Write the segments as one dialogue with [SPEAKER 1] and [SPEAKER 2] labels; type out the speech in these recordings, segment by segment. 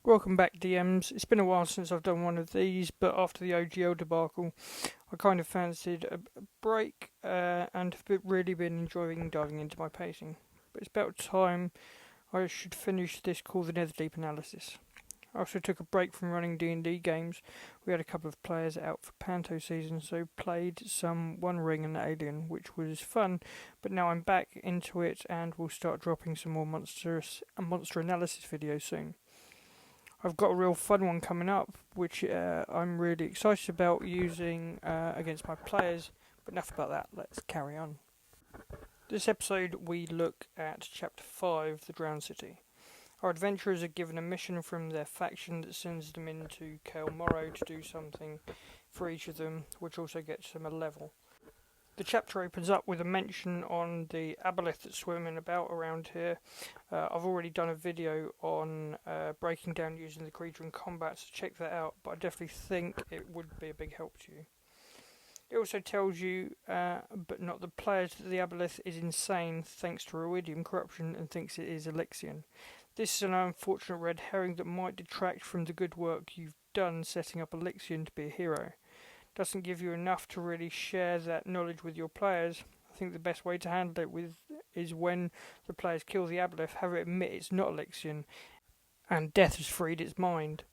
[SPEAKER 1] Welcome back, DMs. It's been a while since I've done one of these, but after the OGL debacle, I kind of fancied a break and have really been enjoying diving into my pacing. But it's about time I should finish this Call the Netherdeep analysis. I also took a break from running D&D games. We had a couple of players out for Panto season, so played some One Ring and Alien, which was fun, but now I'm back into it and will start dropping some more monster analysis videos soon. I've got a real fun one coming up, which I'm really excited about using against my players. But enough about that, let's carry on. This episode we look at Chapter 5, The Drowned City. Our adventurers are given a mission from their faction that sends them into Call Morrow to do something for each of them, which also gets them a level. The chapter opens up with a mention on the aboleth that's swimming about around here. I've already done a video on breaking down using the creature in combat, so check that out, but I definitely think it would be a big help to you. It also tells you, but not the players, that the aboleth is insane thanks to Ruidium corruption and thinks it is Alexian. This is an unfortunate red herring that might detract from the good work you've done setting up Alexian to be a hero. Doesn't give you enough to really share that knowledge with your players. I think the best way to handle it is when the players kill the aboleth, have it admit it's not Alexian, and death has freed its mind.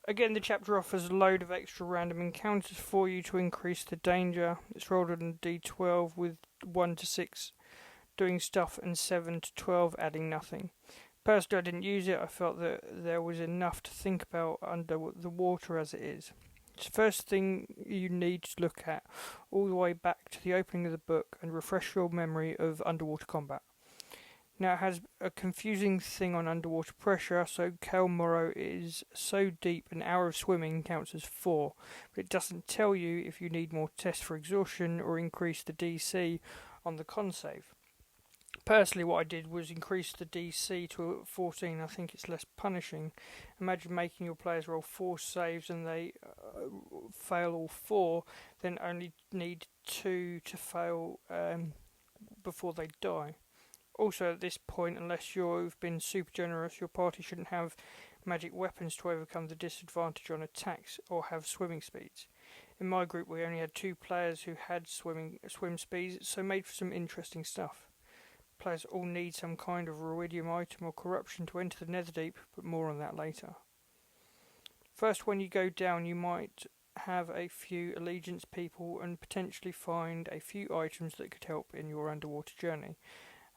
[SPEAKER 1] Again, the chapter offers a load of extra random encounters for you to increase the danger. It's rolled on a d12 with 1 to 6 doing stuff and 7 to 12 adding nothing. Personally, I didn't use it. I felt that there was enough to think about under the water as it is. It's the first thing you need to look at all the way back to the opening of the book and refresh your memory of underwater combat. Now, it has a confusing thing on underwater pressure, so Call Morrow is so deep an hour of swimming counts as 4, but it doesn't tell you if you need more tests for exhaustion or increase the DC on the con save. Personally, what I did was increase the DC to 14. I think it's less punishing. Imagine making your players roll 4 saves and they fail all 4, then only need 2 to fail before they die. Also, at this point, unless you've been super generous, your party shouldn't have magic weapons to overcome the disadvantage on attacks or have swimming speeds. In my group, we only had 2 players who had swim speeds, so made for some interesting stuff. Players all need some kind of Ruidium item or corruption to enter the Netherdeep, but more on that later. First, when you go down, you might have a few allegiance people and potentially find a few items that could help in your underwater journey,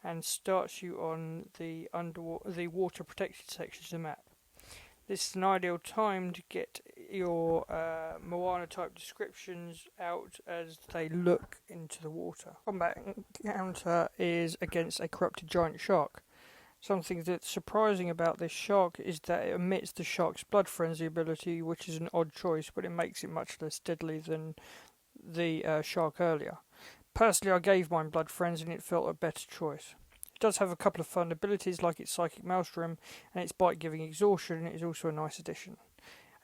[SPEAKER 1] and starts you on the water protected sections of the map. This is an ideal time to get your Moana type descriptions out as they look into the water. Combat encounter is against a corrupted giant shark. Something that's surprising about this shark is that it omits the shark's blood frenzy ability, which is an odd choice, but it makes it much less deadly than the shark earlier. Personally, I gave mine blood frenzy and it felt a better choice. It does have a couple of fun abilities like its Psychic Maelstrom and its Bite giving exhaustion, and it is also a nice addition.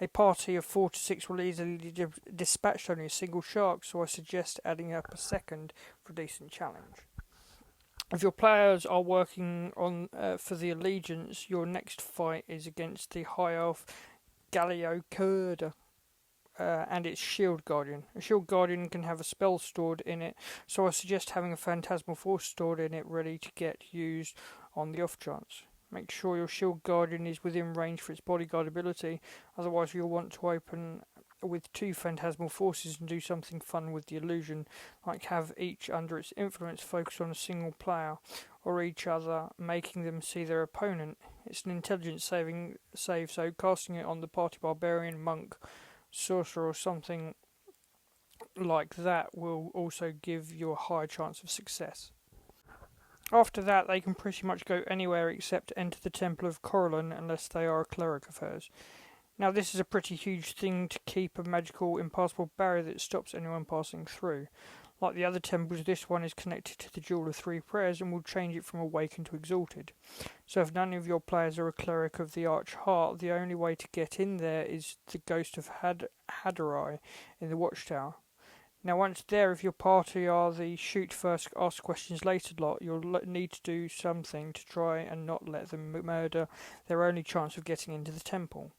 [SPEAKER 1] A party of 4 to 6 will easily dispatch only a single shark, so I suggest adding up a second for a decent challenge. If your players are working on for the Allegiance, your next fight is against the High Elf Galiokurda and its Shield Guardian. A Shield Guardian can have a spell stored in it, so I suggest having a Phantasmal Force stored in it ready to get used on the off chance. Make sure your Shield Guardian is within range for its bodyguard ability, otherwise you'll want to open with 2 Phantasmal Forces and do something fun with the illusion, like have each under its influence focus on a single player or each other, making them see their opponent. It's an intelligence save, so casting it on the party barbarian, monk, sorcerer or something like that will also give you a higher chance of success. After that, they can pretty much go anywhere except enter the Temple of Corellon unless they are a cleric of hers. Now, this is a pretty huge thing to keep a magical impassable barrier that stops anyone passing through. Like the other temples, this one is connected to the Jewel of 3 Prayers and will change it from Awakened to Exalted. So if none of your players are a cleric of the Arch Heart, the only way to get in there is the Ghost of Hadarai in the Watchtower. Now once there, if your party are the shoot first, ask questions later lot, you'll need to do something to try and not let them murder their only chance of getting into the temple.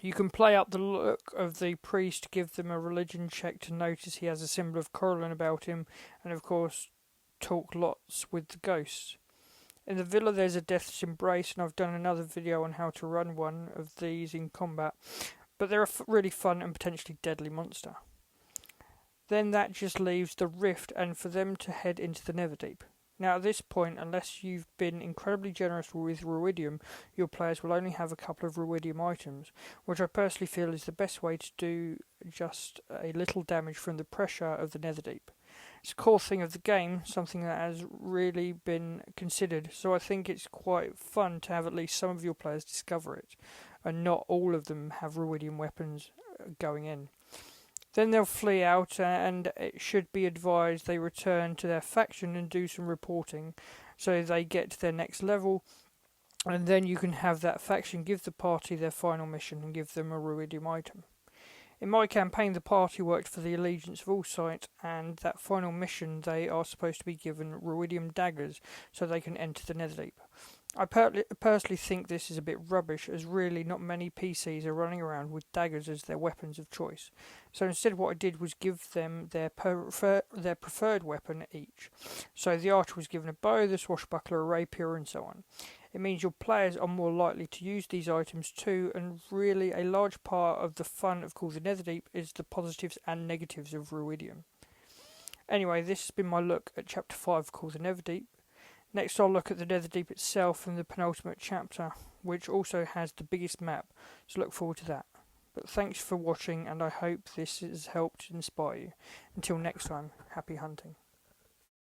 [SPEAKER 1] You can play up the look of the priest, give them a religion check to notice he has a symbol of Corellin about him, and of course talk lots with the ghosts. In the villa there's a death's embrace, and I've done another video on how to run one of these in combat, but they're a really fun and potentially deadly monster. Then that just leaves the rift and for them to head into the Netherdeep. Now at this point, unless you've been incredibly generous with ruidium, your players will only have a couple of ruidium items, which I personally feel is the best way to do just a little damage from the pressure of the Netherdeep. It's a core thing of the game, something that has really been considered, so I think it's quite fun to have at least some of your players discover it, and not all of them have ruidium weapons going in. Then they'll flee out, and it should be advised they return to their faction and do some reporting, so they get to their next level, and then you can have that faction give the party their final mission and give them a ruidium item. In my campaign, the party worked for the Allegiance of Allsight, and that final mission they are supposed to be given ruidium daggers so they can enter the Netherdeep. I personally think this is a bit rubbish, as really not many PCs are running around with daggers as their weapons of choice. So instead what I did was give them their preferred weapon each. So the archer was given a bow, the swashbuckler a rapier, and so on. It means your players are more likely to use these items too, and really a large part of the fun of Call the Netherdeep is the positives and negatives of ruidium. Anyway, this has been my look at Chapter 5 of Call the Netherdeep. Next I'll look at the Netherdeep itself and the penultimate chapter, which also has the biggest map, so look forward to that. But thanks for watching, and I hope this has helped inspire you. Until next time, happy hunting.